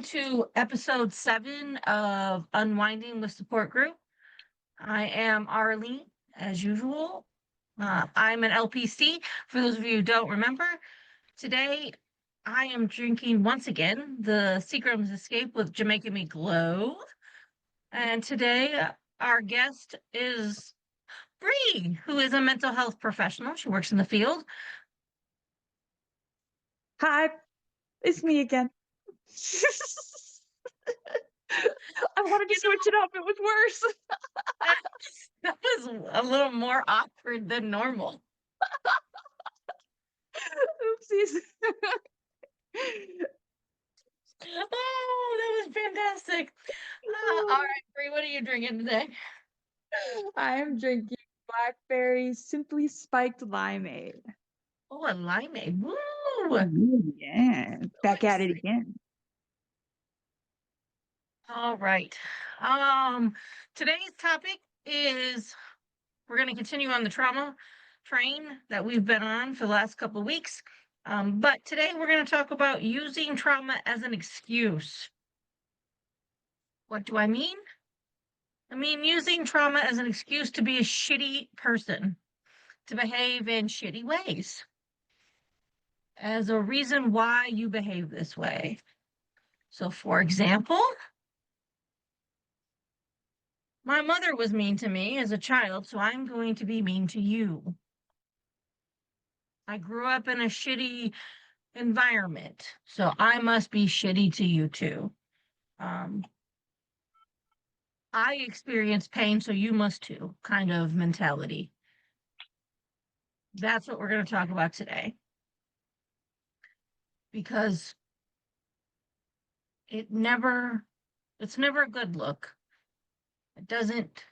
welcome to episode 7 of Unwinding with Support Group. I am Arlene, as usual. I'm an LPC. For those of you who don't remember, today I am drinking once again the Seagram's Escape with Jamaica Me Glow. And today our guest is Bree, who is a mental health professional. She works in the field. Hi, it's me again. I wanted to switch it up. It was worse. That was a little more awkward than normal. Oopsies. Oh, that was fantastic. All right, Bree, what are you drinking today? I am drinking blackberry simply spiked limeade. Oh, a limeade. Woo! Yeah, back at it again. All right. Today's topic is we're going to continue on the trauma train that we've been on for the last couple of weeks. But today we're going to talk about using trauma as an excuse. What do I mean? I mean using trauma as an excuse to be a shitty person, to behave in shitty ways, as a reason why you behave this way. So, for example, my mother was mean to me as a child, so I'm going to be mean to you. I grew up in a shitty environment, so I must be shitty to you too. Um, I experience pain, so you must too, kind of mentality. That's what we're going to talk about today. Because it's never a good look. It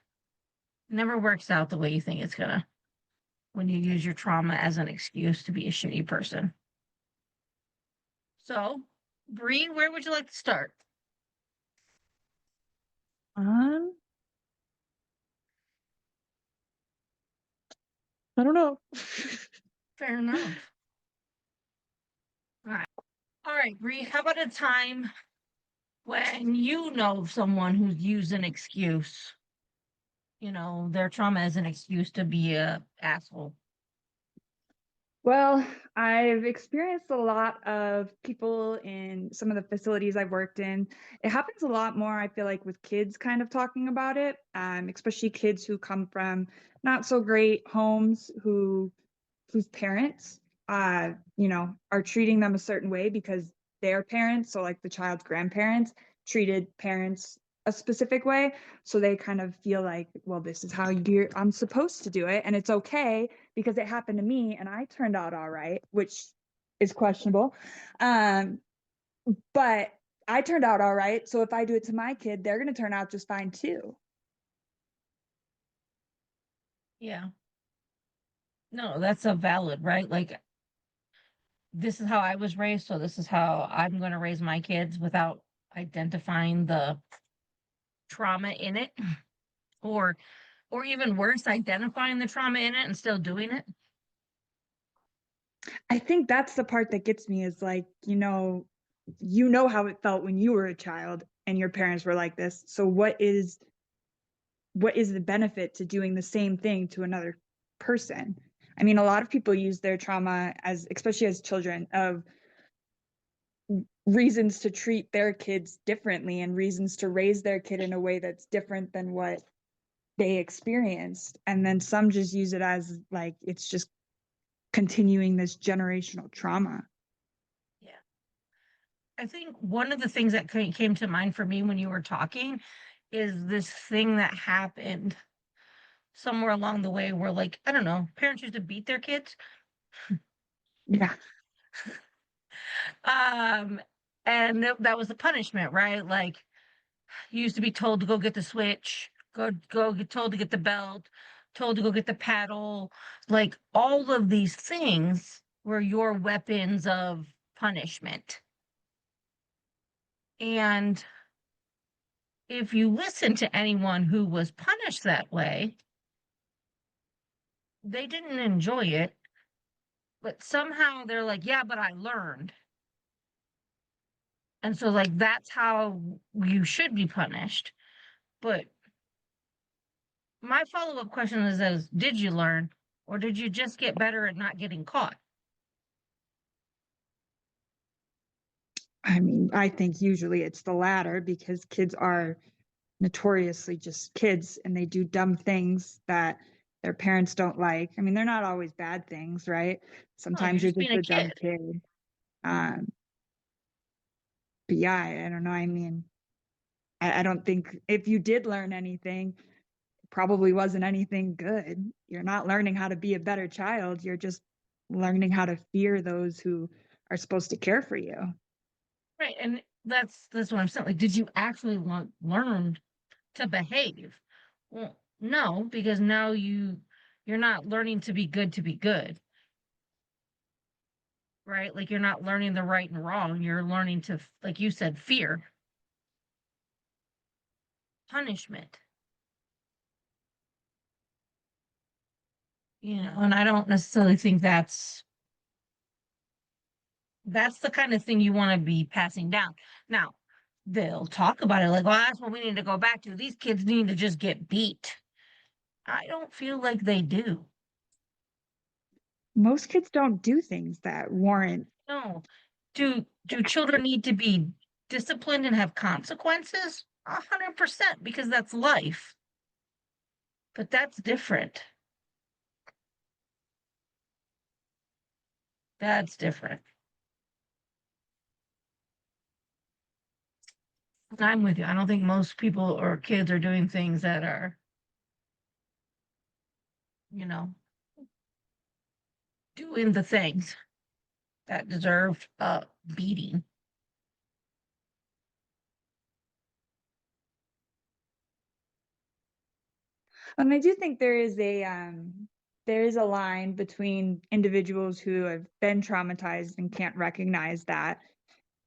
never works out the way you think it's gonna when you use your trauma as an excuse to be a shitty person. So, Bree, where would you like to start? Um, I don't know. Fair enough. All right. All right, Bree, how about a time when you know someone who's used an excuse, their trauma as an excuse to be a asshole? Well, I've experienced a lot of people in some of the facilities I've worked in. It happens a lot more, I feel like, with kids kind of talking about it, especially kids who come from not so great homes whose parents, are treating them a certain way because their parents, so like the child's grandparents, treated parents a specific way. So they kind of feel like, well, this is how I'm supposed to do it. And it's okay because it happened to me and I turned out all right, which is questionable. Um, but I turned out all right. So if I do it to my kid, they're going to turn out just fine too. Yeah. No, that's a valid, right? Like, this is how I was raised, so this is how I'm going to raise my kids without identifying the trauma in it, or even worse, identifying the trauma in it and still doing it. I think that's the part that gets me is like, you know how it felt when you were a child and your parents were like this. So what is the benefit to doing the same thing to another person? I mean, a lot of people use their trauma as, especially as children, of reasons to treat their kids differently and reasons to raise their kid in a way that's different than what they experienced. And then some just use it as like it's just continuing this generational trauma. Yeah. I think one of the things that came to mind for me when you were talking is this thing that happened somewhere along the way where, like, I don't know, parents used to beat their kids. Yeah. Um, and that was the punishment, right? Like, you used to be told to go get the switch, go get told to get the belt, told to go get the paddle. Like, all of these things were your weapons of punishment. And if you listen to anyone who was punished that way, they didn't enjoy it, but somehow they're like, yeah, but I learned. And so like that's how you should be punished. But my follow-up question is, did you learn or did you just get better at not getting caught? I mean, I think usually it's the latter because kids are notoriously just kids and they do dumb things that their parents don't like. I mean, they're not always bad things, right? No, you're Sometimes you're just just being a a kid. dumb kid. Um, but yeah, I don't know. I mean, I don't think if you did learn anything, it probably wasn't anything good. You're not learning how to be a better child. You're just learning how to fear those who are supposed to care for you. Right. And that's what I'm saying. Like, did you actually learn to behave? Well, no, because now you're not learning to be good, right? Like you're not learning the right and wrong. You're learning to, like you said, fear, punishment, and I don't necessarily think that's the kind of thing you want to be passing down. Now, they'll talk about it like, well, that's what we need to go back to. These kids need to just get beat. I don't feel like they do. Most kids don't do things that warrant. No. Do children need to be disciplined and have consequences? 100%, because that's life. But that's different. That's different. I'm with you. I don't think most people or kids are doing things that are, you know, doing the things that deserve a beating. And I do think there is a line between individuals who have been traumatized and can't recognize that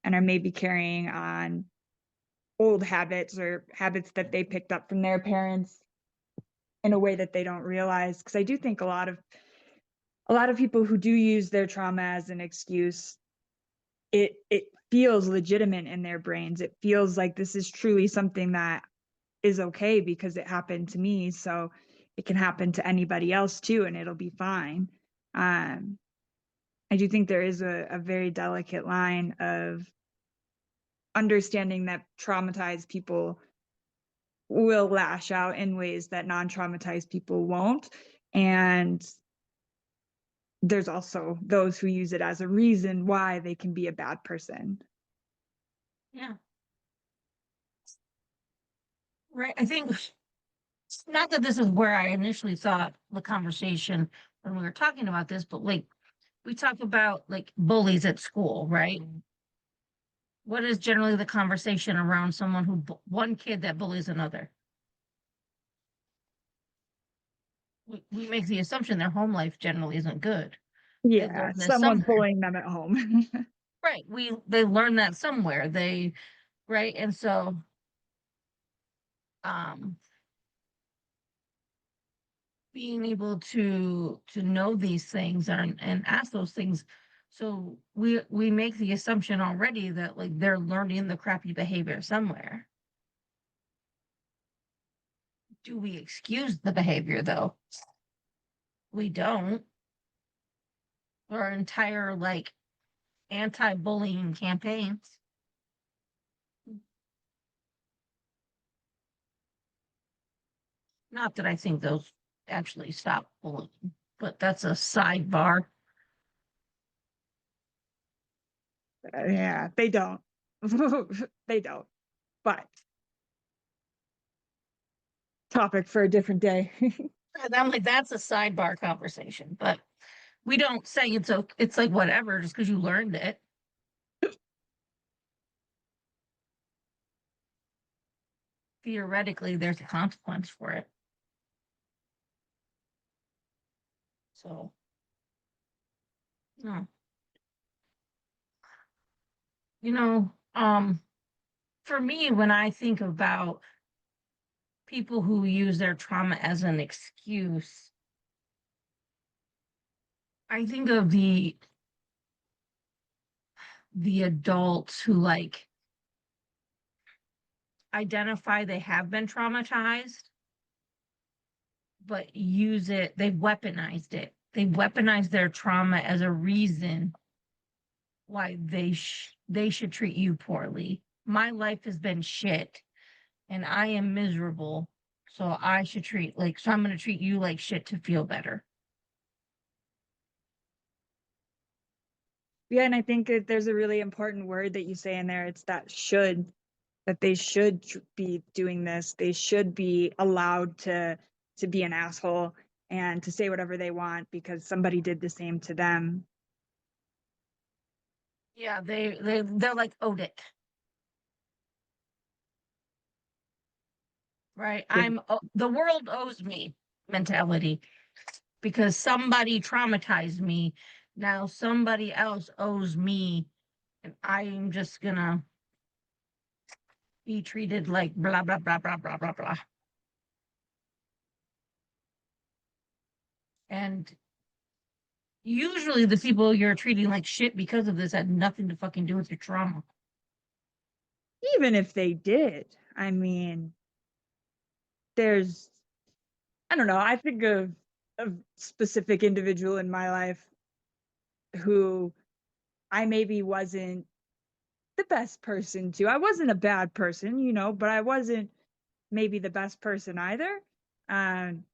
and are maybe carrying on old habits or habits that they picked up from their parents in a way that they don't realize. Because I do think a lot of people who do use their trauma as an excuse, it feels legitimate in their brains. It feels like this is truly something that is okay because it happened to me. So it can happen to anybody else too, and it'll be fine. Um, I do think there is a very delicate line of understanding that traumatized people will lash out in ways that non-traumatized people won't. And there's also those who use it as a reason why they can be a bad person. Yeah. Right. I think not that this is where I initially thought the conversation when we were talking about this, but like we talk about like bullies at school, right? What is generally the conversation around someone one kid that bullies another? We make the assumption their home life generally isn't good. They Yeah, learn this someone somewhere, bullying them at home. right? They learn that somewhere. Right, and so um, being able to know these things and ask those things. So we make the assumption already that like they're learning the crappy behavior somewhere. Do we excuse the behavior though? We don't. Our entire like anti-bullying campaigns. Not that I think those actually stop bullying, but that's a sidebar. Yeah, they don't. They don't. But topic for a different day. And I'm like, that's a sidebar conversation, but we don't say it's okay. It's like whatever, just because you learned it. Theoretically, there's a consequence for it. So, no, you know, for me, when I think about people who use their trauma as an excuse, I think of the adults who like identify they have been traumatized, but they've weaponized it. They've weaponized their trauma as a reason why they should treat you poorly. My life has been shit and I am miserable. So I'm going to treat you like shit to feel better. Yeah, and I think that there's a really important word that you say in there. It's that should, that they should be doing this. They should be allowed to be an asshole and to say whatever they want because somebody did the same to them. Yeah, they're like owed it. Right? Yeah. The world owes me mentality because somebody traumatized me. Now somebody else owes me, and I'm just gonna be treated like blah blah blah blah blah blah blah. And usually the people you're treating like shit because of this had nothing to fucking do with your trauma. Even if they did, I mean, there's, I don't know, I think of a specific individual in my life who I maybe wasn't the best person to. I wasn't a bad person, but I wasn't maybe the best person either. Um,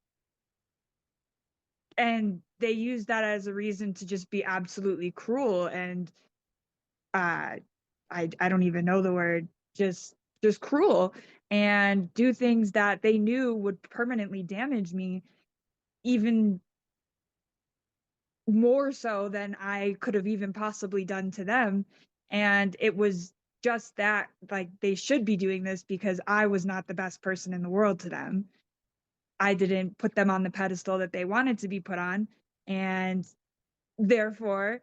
and they use that as a reason to just be absolutely cruel and uh I don't even know the word, just cruel and do things that they knew would permanently damage me, even more so than I could have even possibly done to them. And it was just that, like, they should be doing this because I was not the best person in the world to them. I didn't put them on the pedestal that they wanted to be put on. And therefore,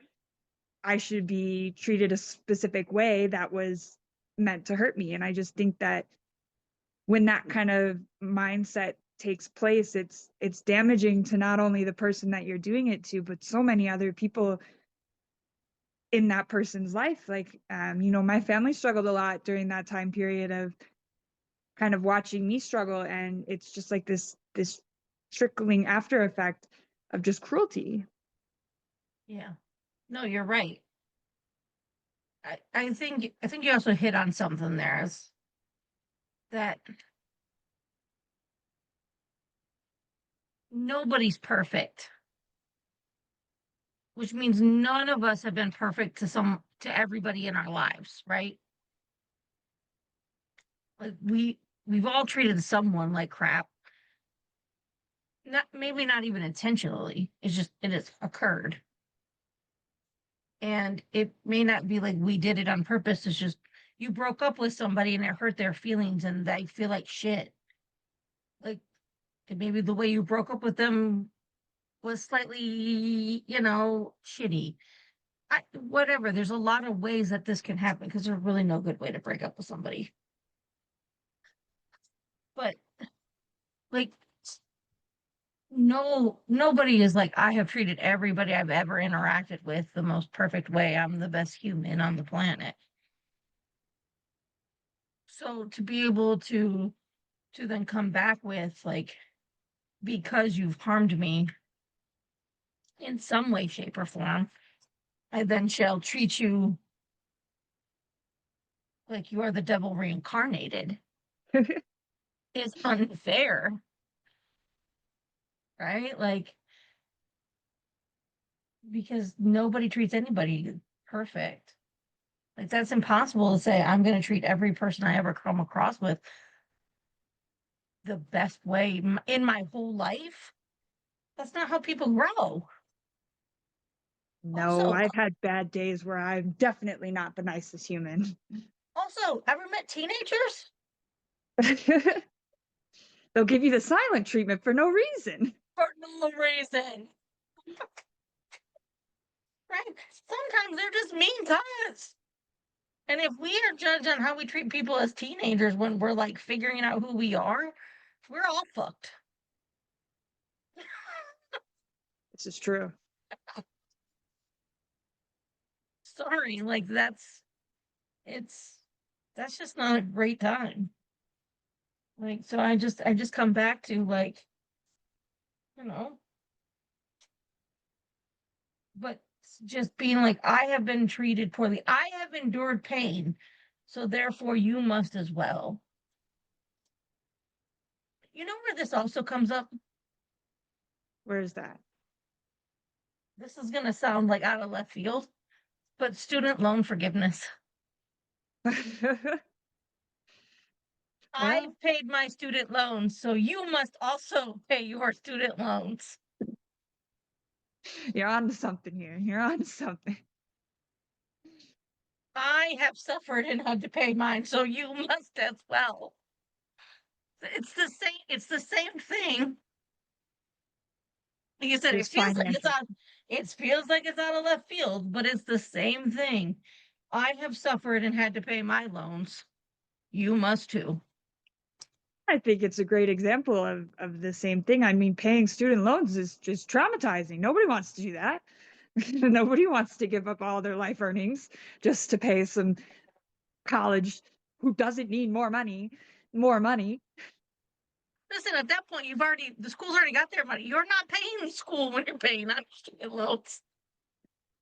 I should be treated a specific way that was meant to hurt me. And I just think that when that kind of mindset takes place, it's damaging to not only the person that you're doing it to, but so many other people in that person's life. Like, my family struggled a lot during that time period of kind of watching me struggle, and it's just like this trickling after effect of just cruelty. Yeah. No, you're right. I think you also hit on something there is that nobody's perfect, which means none of us have been perfect to everybody in our lives, right? Like we've all treated someone like crap. Not maybe not even intentionally. It has occurred. And it may not be like we did it on purpose. It's just you broke up with somebody and it hurt their feelings and they feel like shit. Like maybe the way you broke up with them was slightly, shitty. Whatever. There's a lot of ways that this can happen because there's really no good way to break up with somebody. But like, no, nobody is like, I have treated everybody I've ever interacted with the most perfect way. I'm the best human on the planet. So to be able to then come back with like, because you've harmed me in some way, shape, or form, I then shall treat you like you are the devil reincarnated is unfair, right? Like, because nobody treats anybody perfect. Like, that's impossible to say, I'm going to treat every person I ever come across with the best way in my whole life. That's not how people grow. No, Also, I've had bad days where I'm definitely not the nicest human. ever met teenagers? They'll give you the silent treatment for no reason. For no reason, right? Sometimes they're just mean to us. And if we are judged on how we treat people as teenagers when we're like figuring out who we are, we're all fucked. This is true. Sorry, like it's that's just not a great time. Like, so I just come back to like, you know, but just being like, I have been treated poorly. I have endured pain. So therefore you must as well. You know where this also comes up? Where's that? This is going to sound like out of left field, but student loan forgiveness. Well, I've paid my student loans, so you must also pay your student loans. you're on to something here. You're on to something. I have suffered and had to pay mine, so you must as well. It's the same thing. Like you said, Just financial. it feels like it's out of left field, but it's the same thing. I have suffered and had to pay my loans. You must too. I think it's a great example of the same thing. I mean, paying student loans is just traumatizing. Nobody wants to do that. Nobody wants to give up all their life earnings just to pay some college who doesn't need more money. Listen, at that point, the school's already got their money. You're not paying the school when you're paying on student loans.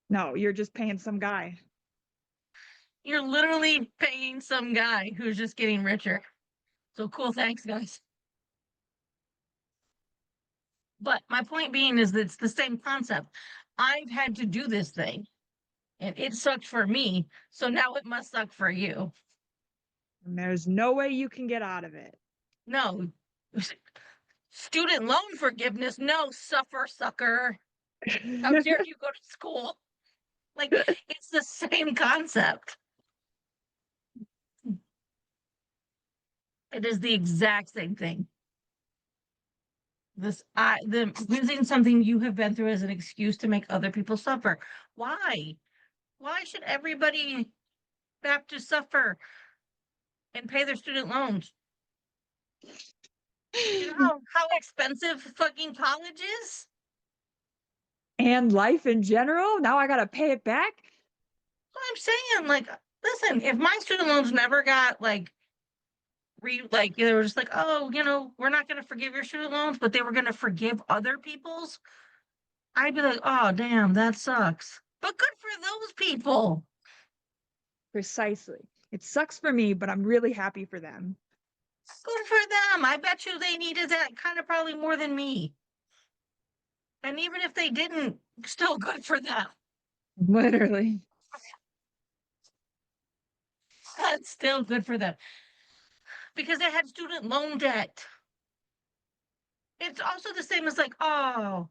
No, you're just paying some guy. You're literally paying some guy who's just getting richer. So cool, thanks, guys. But my point being is that it's the same concept. I've had to do this thing, and it sucked for me, so now it must suck for you. And there's no way you can get out of it. No, student loan forgiveness, no, suffer sucker. How dare you go to school? Like, it's the same concept. It is the exact same thing. The using something you have been through as an excuse to make other people suffer. Why? Why should everybody have to suffer and pay their student loans? You know how expensive fucking college is? And life in general, now I gotta pay it back. What I'm saying, like, listen, if my student loans never got like they were just like, oh, we're not going to forgive your student loans, but they were going to forgive other people's, I'd be like, oh, damn, that sucks. But good for those people. Precisely. It sucks for me, but I'm really happy for them. Good for them. I bet you they needed that kind of probably more than me. And even if they didn't, still good for them. Literally. That's still good for them because they had student loan debt. It's also the same as like, oh,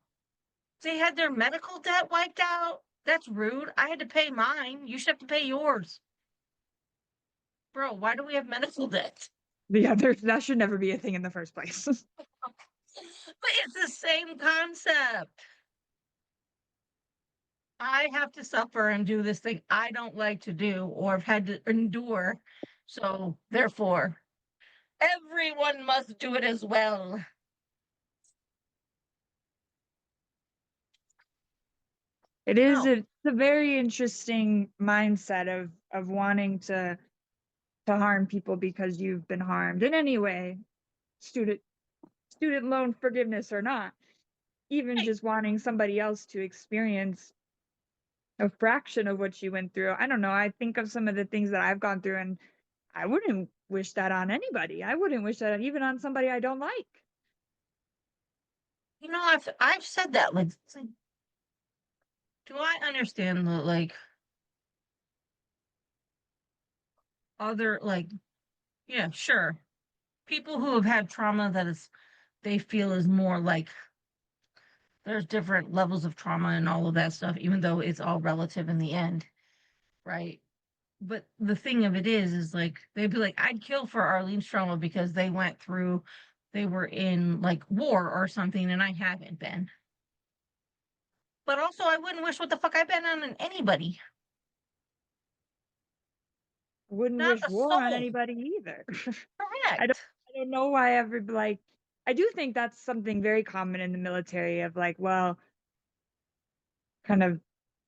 they had their medical debt wiped out. That's rude. I had to pay mine. You should have to pay yours. Bro, why do we have medical debt? Yeah, that should never be a thing in the first place. But it's the same concept. I have to suffer and do this thing I don't like to do or have had to endure. So, therefore, everyone must do it as well. It is No, a very interesting mindset of wanting to harm people because you've been harmed in any way, student student loan forgiveness or not, even right. just wanting somebody else to experience a fraction of what you went through. I don't know. I think of some of the things that I've gone through, and I wouldn't wish that on anybody. I wouldn't wish that even on somebody I don't like. I've said that. Like, it's like, do I understand the like other like, yeah, sure. People who have had trauma that is they feel is more like there's different levels of trauma and all of that stuff, even though it's all relative in the end, right? But the thing of it is like they'd be like, I'd kill for Arlene's trauma because they were in like war or something, and I haven't been. But also, I wouldn't wish what the fuck I've been on anybody, Wouldn't not wish a war on soul. anybody either. I don't Correct. I don't know why like I do think that's something very common in the military of like, well, kind of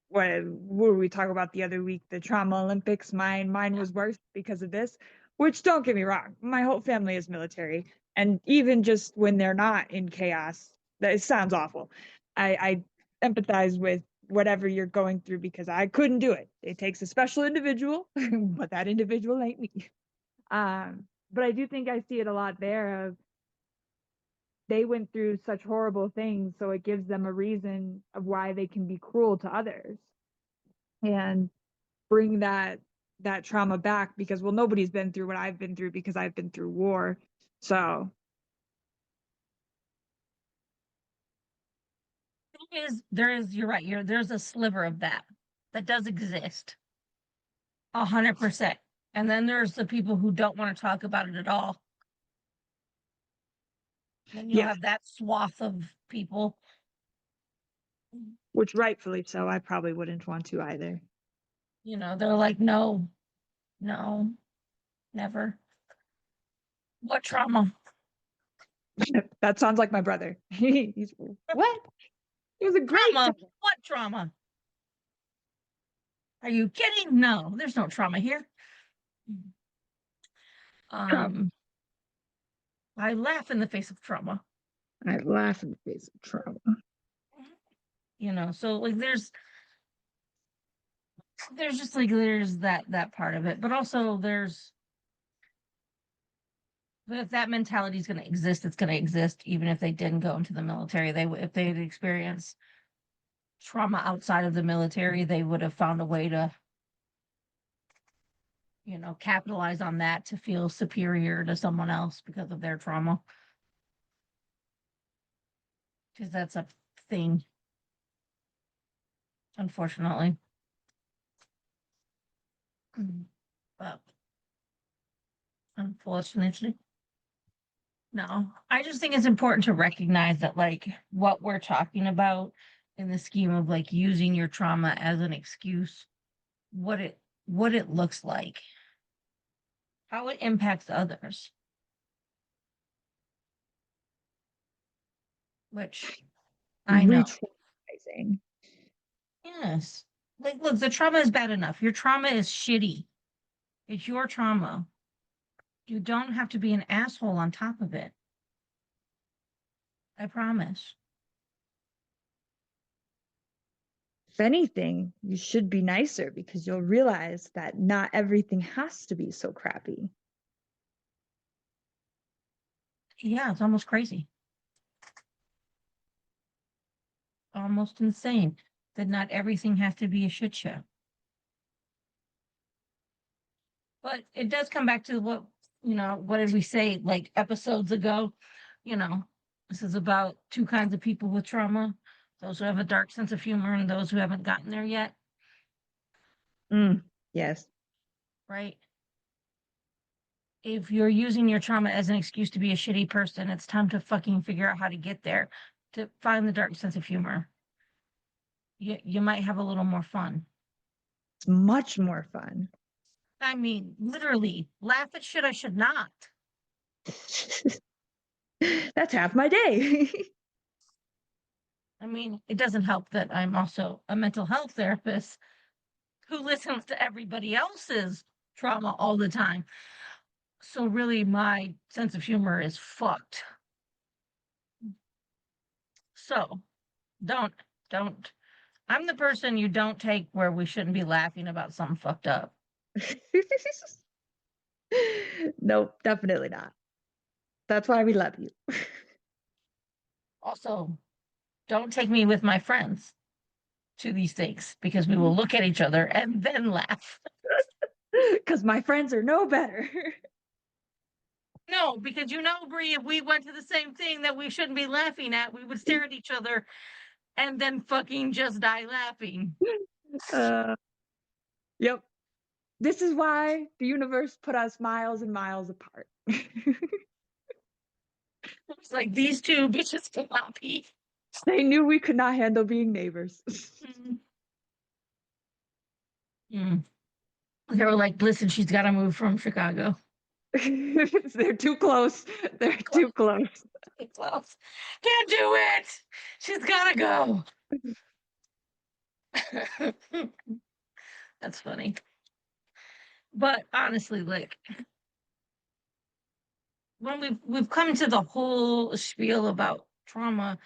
what we talk about the other week, the trauma Olympics. Mine Yeah. was worse because of this. Which don't get me wrong, my whole family is military, and even just when they're not in chaos, that it sounds awful. I empathize with whatever you're going through because I couldn't do it. It takes a special individual, but that individual ain't me. But I do think I see it a lot there of they went through such horrible things, so it gives them a reason of why they can be cruel to others and bring that trauma back because well nobody's been through what I've been through because I've been through war. So You're right, there's a sliver of that does exist 100%. And then there's the people who don't want to talk about it at all. Then you'll yeah, have that swath of people. which rightfully so I probably wouldn't want to either. They're like, no, no, never. What trauma? That sounds like my brother. He's what? It was a great Trauma? time. What trauma? Are you kidding? No, there's no trauma here. Trauma. Um, I laugh in the face of trauma. I laugh in the face of trauma. So like there's just like there's that part of it, but also but if that mentality is going to exist, it's going to exist even if they didn't go into the military. If they had experienced trauma outside of the military, they would have found a way to capitalize on that to feel superior to someone else because of their trauma. Because that's a thing, unfortunately. But unfortunately, no. I just think it's important to recognize that, like, what we're talking about in the scheme of like using your trauma as an excuse, what it looks like, how it impacts others, which I know. Re-traumatizing. Yes. Like, look, the trauma is bad enough. Your trauma is shitty. It's your trauma. You don't have to be an asshole on top of it. I promise. If anything, you should be nicer because you'll realize that not everything has to be so crappy. Yeah, it's almost crazy. Almost insane that not everything has to be a shit show. But it does come back to what did we say like episodes ago? You know, this is about two kinds of people with trauma, those who have a dark sense of humor and those who haven't gotten there yet, Yes. right? If you're using your trauma as an excuse to be a shitty person, it's time to fucking figure out how to get there, to find the dark sense of humor. You might have a little more fun. It's much more fun. I mean, literally, laugh at shit I should not. That's half my day. I mean, it doesn't help that I'm also a mental health therapist who listens to everybody else's trauma all the time. So really my sense of humor is fucked. So don't don't I'm the person you don't take where we shouldn't be laughing about something fucked up. Nope, definitely not. That's why we love you. Also, don't take me with my friends to these things because we will look at each other and then laugh. Because my friends are no better. No, because Bree, if we went to the same thing that we shouldn't be laughing at, we would stare at each other and then fucking just die laughing. uh, yep. This is why the universe put us miles and miles apart. It's like these two bitches cannot be. They knew we could not handle being neighbors. Mm. Mm. They were like, listen, she's got to move from Chicago. They're too close. They're too close. Close. Can't do it. She's got to go. That's funny. But honestly, like, when we've come to the whole spiel about trauma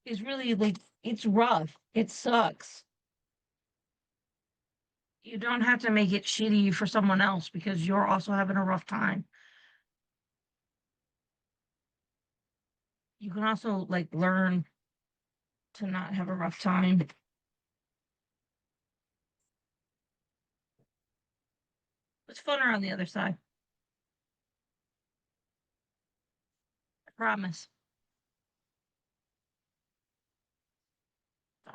is really like it's rough. It sucks. You don't have to make it shitty for someone else because you're also having a rough time. You can also like learn to not have a rough time. It's funner on the other side. I promise. So,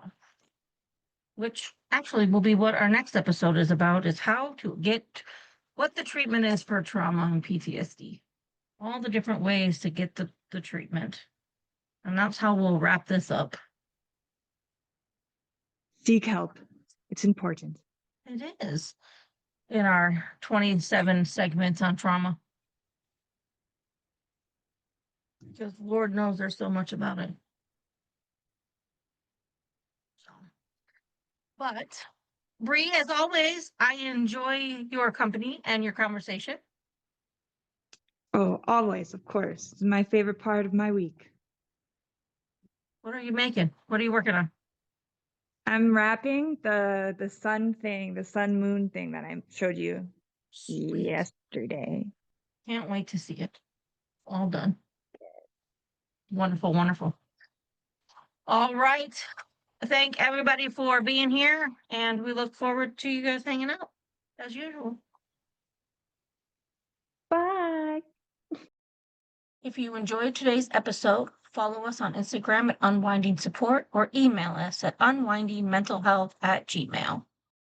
which actually will be what our next episode is about, is how to get what the treatment is for trauma and PTSD. All the different ways to get the treatment. And that's how we'll wrap this up. Seek help. It's important. It is in our 27 segments on trauma. Because Lord knows there's so much about it. So, but Bree, as always, I enjoy your company and your conversation. Oh, always, of course. It's my favorite part of my week. What are you making? What are you working on? I'm wrapping the sun thing, the sun moon thing that I showed you Sweet. yesterday. Can't wait to see it. All done. Wonderful, wonderful. All right. Thank everybody for being here, and we look forward to you guys hanging out as usual. Bye. If you enjoyed today's episode, follow us on Instagram at Unwinding Support or email us at unwindingmentalhealth@gmail.com.